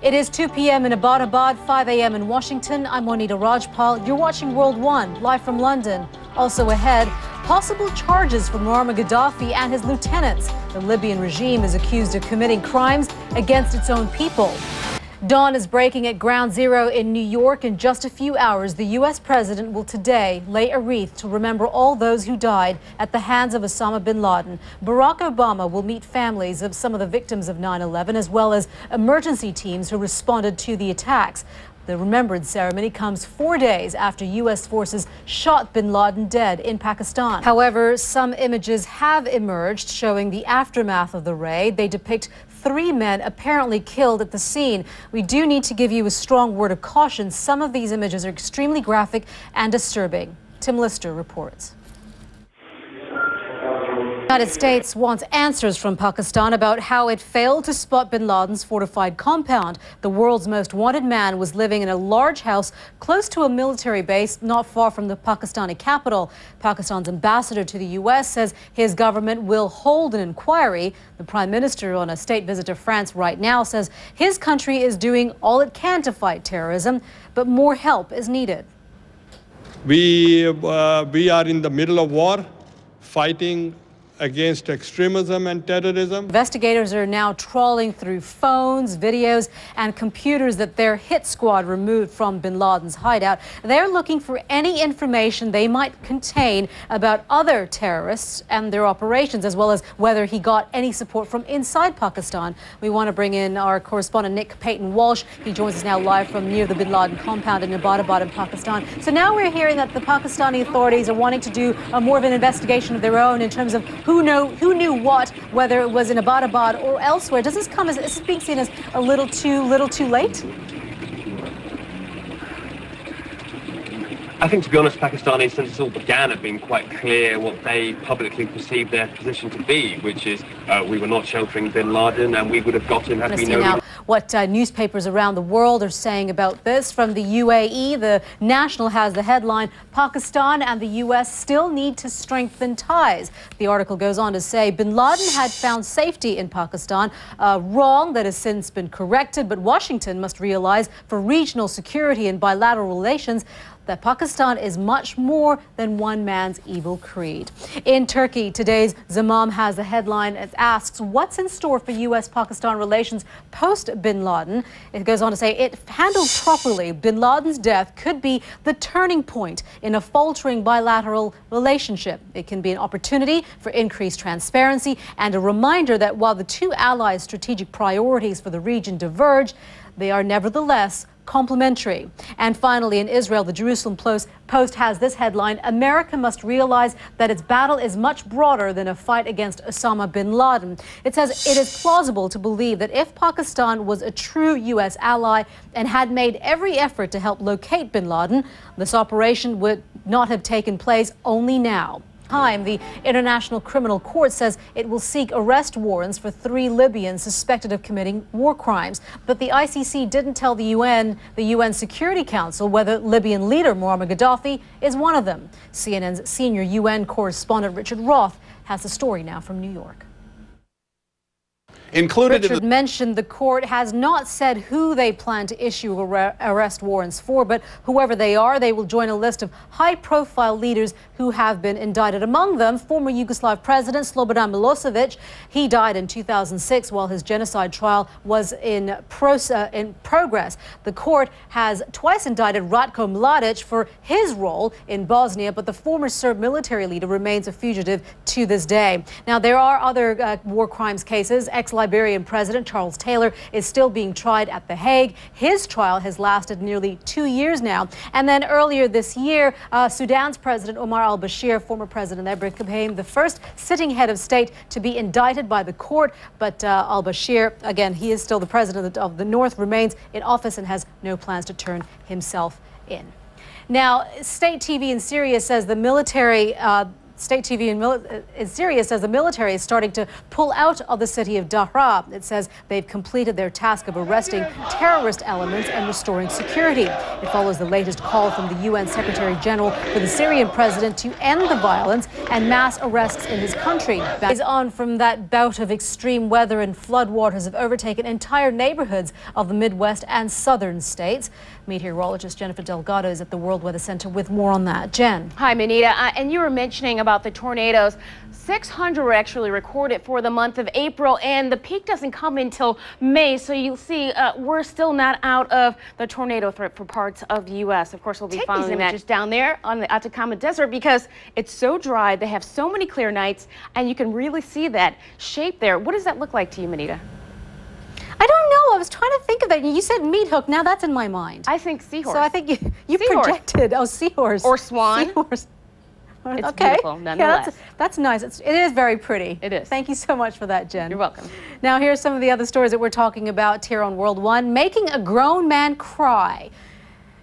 It is 2 p.m. in Abbottabad, 5 a.m. in Washington. I'm Monita Rajpal. You're watching World One, live from London. Also ahead, possible charges for Muammar Gaddafi and his lieutenants. The Libyan regime is accused of committing crimes against its own people. Dawn is breaking at Ground Zero in New York. In just a few hours, the U.S. president will today lay a wreath to remember all those who died at the hands of Osama bin Laden. Barack Obama will meet families of some of the victims of 9/11, as well as emergency teams who responded to the attacks. The remembrance ceremony comes 4 days after U.S. forces shot bin Laden dead in Pakistan. However, some images have emerged showing the aftermath of the raid. They depict 3 men apparently killed at the scene. We do need to give you a strong word of caution. Some of these images are extremely graphic and disturbing. Tim Lister reports. The United States wants answers from Pakistan about how it failed to spot bin Laden's fortified compound. The world's most wanted man was living in a large house close to a military base not far from the Pakistani capital. Pakistan's ambassador to the U.S. says his government will hold an inquiry. The Prime Minister, on a state visit to France right now, says his country is doing all it can to fight terrorism, but more help is needed. We are in the middle of war, fighting against extremism and terrorism. Investigators are now trawling through phones, videos, and computers that their hit squad removed from bin Laden's hideout. They're looking for any information they might contain about other terrorists and their operations, as well as whether he got any support from inside Pakistan. We want to bring in our correspondent Nick Payton-Walsh. He joins us now live from near the bin Laden compound in Abbottabad in Pakistan. So now we're hearing that the Pakistani authorities are wanting to do more of an investigation of their own in terms of who knew what, whether it was in Abbottabad or elsewhere. Does this come as being seen as a little too late? I think, to be honest, Pakistanis, since this all began, have been quite clear what they publicly perceive their position to be, which is we were not sheltering bin Laden and we would have got him had we known. Now, what newspapers around the world are saying about this. From the UAE, the National has the headline, Pakistan and the U.S. still need to strengthen ties. The article goes on to say bin Laden had found safety in Pakistan, wrong that has since been corrected, but Washington must realize for regional security and bilateral relations that Pakistan is much more than one man's evil creed. In Turkey, today's Zamam has the headline. It asks, what's in store for U.S.-Pakistan relations post-bin Laden? It goes on to say, if handled properly, bin Laden's death could be the turning point in a faltering bilateral relationship. It can be an opportunity for increased transparency and a reminder that while the two allies' strategic priorities for the region diverge, they are nevertheless complementary. And finally, in Israel, the Jerusalem Post has this headline, America must realize that its battle is much broader than a fight against Osama bin Laden. It says it is plausible to believe that if Pakistan was a true U.S. ally and had made every effort to help locate bin Laden, this operation would not have taken place only now. The International Criminal Court says it will seek arrest warrants for 3 Libyans suspected of committing war crimes. But the ICC didn't tell the UN Security Council, whether Libyan leader Muammar Gaddafi is one of them. CNN's senior UN correspondent Richard Roth has the story now from New York. Richard mentioned the court has not said who they plan to issue arrest warrants for, but whoever they are, they will join a list of high-profile leaders who have been indicted. Among them, former Yugoslav President Slobodan Milosevic. He died in 2006 while his genocide trial was in progress. The court has twice indicted Ratko Mladic for his role in Bosnia, but the former Serb military leader remains a fugitive to this day. Now, there are other war crimes cases. Liberian President Charles Taylor is still being tried at The Hague. His trial has lasted nearly 2 years now. And then earlier this year, Sudan's President Omar al-Bashir, former president, became the first sitting head of state to be indicted by the court. But al-Bashir, again, he is still the president of the North, remains in office and has no plans to turn himself in. Now, state TV in Syria says the military state TV in Syria says the military is starting to pull out of the city of Daraa. It says they've completed their task of arresting terrorist elements and restoring security. It follows the latest call from the UN Secretary General for the Syrian president to end the violence and mass arrests in his country. Is on from that bout of extreme weather, and floodwaters have overtaken entire neighborhoods of the Midwest and southern states. Meteorologist Jennifer Delgado is at the World Weather Center with more on that. Jen. Hi, Monita. And you were mentioning about the tornadoes. 600 were actually recorded for the month of April, and the peak doesn't come until May. So you'll see we're still not out of the tornado threat for parts of the U.S. Of course, we'll be following that just down there on the Atacama Desert because it's so dry. They have so many clear nights, and you can really see that shape there. What does that look like to you, Monita? I don't know. I was trying to think of that. You said meat hook. Now that's in my mind. I think seahorse. So I think you projected. Oh, seahorse. Or swan. Seahorse. It's okay. beautiful, nonetheless. Yeah, that's nice. It is very pretty. It is. Thank you so much for that, Jen. You're welcome. Now, here's some of the other stories that we're talking about here on World One. Making a grown man cry.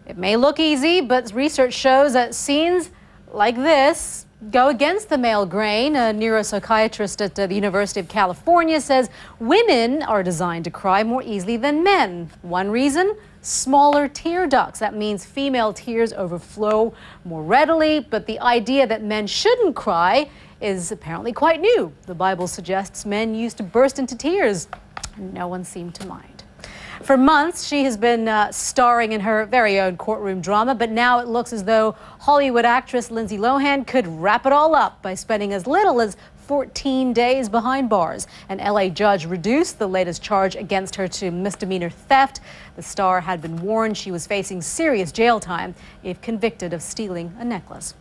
It may look easy, but research shows that scenes like this go against the male grain. A neuropsychiatrist at the University of California says women are designed to cry more easily than men. One reason? Smaller tear ducts. That means female tears overflow more readily, but the idea that men shouldn't cry is apparently quite new. The Bible suggests men used to burst into tears. No one seemed to mind. For months, she has been starring in her very own courtroom drama, but now it looks as though Hollywood actress Lindsay Lohan could wrap it all up by spending as little as 14 days behind bars. An LA judge reduced the latest charge against her to misdemeanor theft. The star had been warned she was facing serious jail time if convicted of stealing a necklace.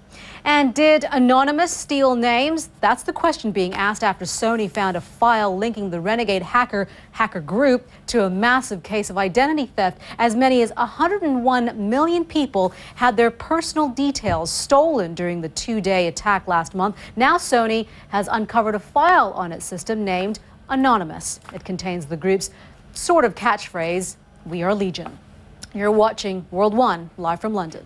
And did Anonymous steal names? That's the question being asked after Sony found a file linking the renegade hacker group to a massive case of identity theft. As many as 101 million people had their personal details stolen during the two-day attack last month. Now Sony has uncovered a file on its system named Anonymous. It contains the group's sort of catchphrase, "We are Legion." You're watching World One, live from London.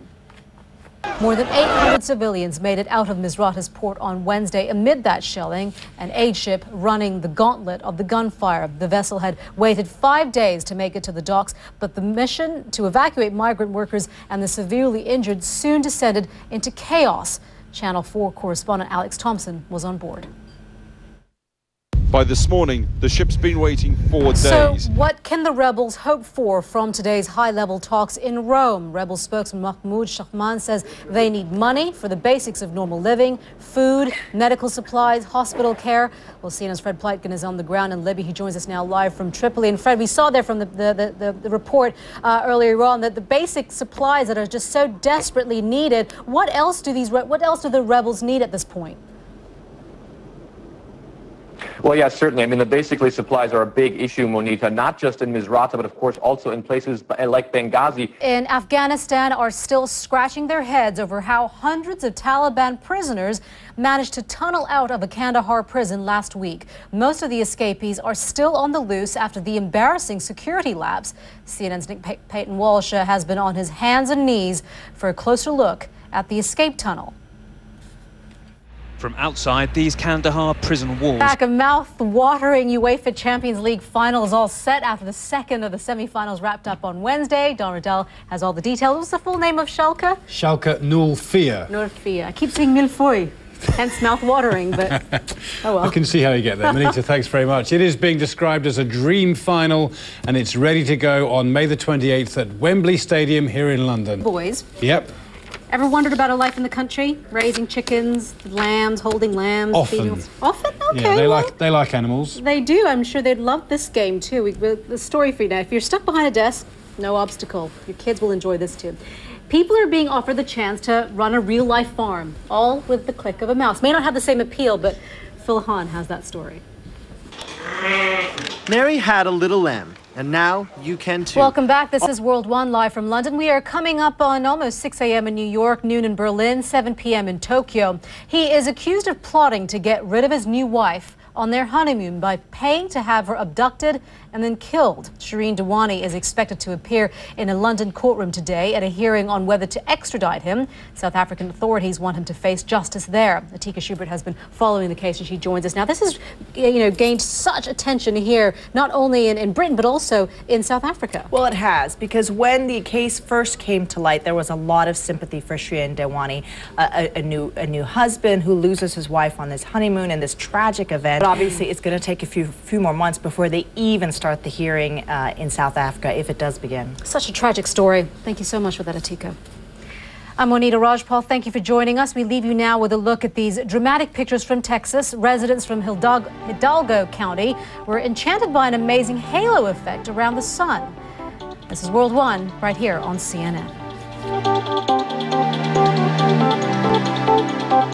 More than 800 civilians made it out of Misrata's port on Wednesday amid that shelling. An aid ship running the gauntlet of the gunfire. The vessel had waited 5 days to make it to the docks, but the mission to evacuate migrant workers and the severely injured soon descended into chaos. Channel 4 correspondent Alex Thompson was on board. By this morning, the ship's been waiting 4 days. So what can the rebels hope for from today's high-level talks in Rome? Rebel spokesman Mahmoud Shahman says they need money for the basics of normal living, food, medical supplies, hospital care. Well, CNN's Fred Pleitgen is on the ground in Libya. He joins us now live from Tripoli. And Fred, we saw there from the report earlier on that the basic supplies that are just so desperately needed. What else do the rebels need at this point? Well, yes, certainly. I mean, the basically supplies are a big issue, Monita, not just in Misrata, but of course also in places like Benghazi. In Afghanistan are still scratching their heads over how hundreds of Taliban prisoners managed to tunnel out of a Kandahar prison last week. Most of the escapees are still on the loose after the embarrassing security lapse. CNN's Nick Peyton Walsh has been on his hands and knees for a closer look at the escape tunnel. From outside these Kandahar prison walls. Back, a mouth-watering UEFA Champions League final is all set after the second of the semi-finals wrapped up on Wednesday. Don Riddell has all the details. What's the full name of Schalke? Schalke 04. 04. I keep saying Milfoy, hence mouth-watering, but oh well. I can see how you get there. Monita, thanks very much. It is being described as a dream final, and it's ready to go on May the 28th at Wembley Stadium here in London. Boys. Yep. Ever wondered about a life in the country? Raising chickens, lambs, holding lambs, Often. females? Often? Okay. Yeah, they like animals. They do. I'm sure they'd love this game too. The story for you now. If you're stuck behind a desk, no obstacle. Your kids will enjoy this too. People are being offered the chance to run a real-life farm, all with the click of a mouse. May not have the same appeal, but Phil Hahn has that story. Mary had a little lamb, and now you can too. Welcome back. This is World One, live from London. We are coming up on almost 6 a.m. in New York, noon in Berlin, 7 p.m. in Tokyo. He is accused of plotting to get rid of his new wife on their honeymoon by paying to have her abducted and then killed. Shireen Dewani is expected to appear in a London courtroom today at a hearing on whether to extradite him. South African authorities want him to face justice there. Atika Shubert has been following the case and she joins us now. This has, gained such attention here, not only in Britain, but also in South Africa. Well, it has, because when the case first came to light, there was a lot of sympathy for Shireen Dewani, a new husband who loses his wife on this honeymoon and this tragic event. But obviously, it's going to take a few more months before they even start the hearing in South Africa, if it does begin. Such a tragic story. Thank you so much for that, Atika. I'm Monita Rajpal. Thank you for joining us. We leave you now with a look at these dramatic pictures from Texas. Residents from Hidalgo County were enchanted by an amazing halo effect around the sun. This is World One, right here on CNN.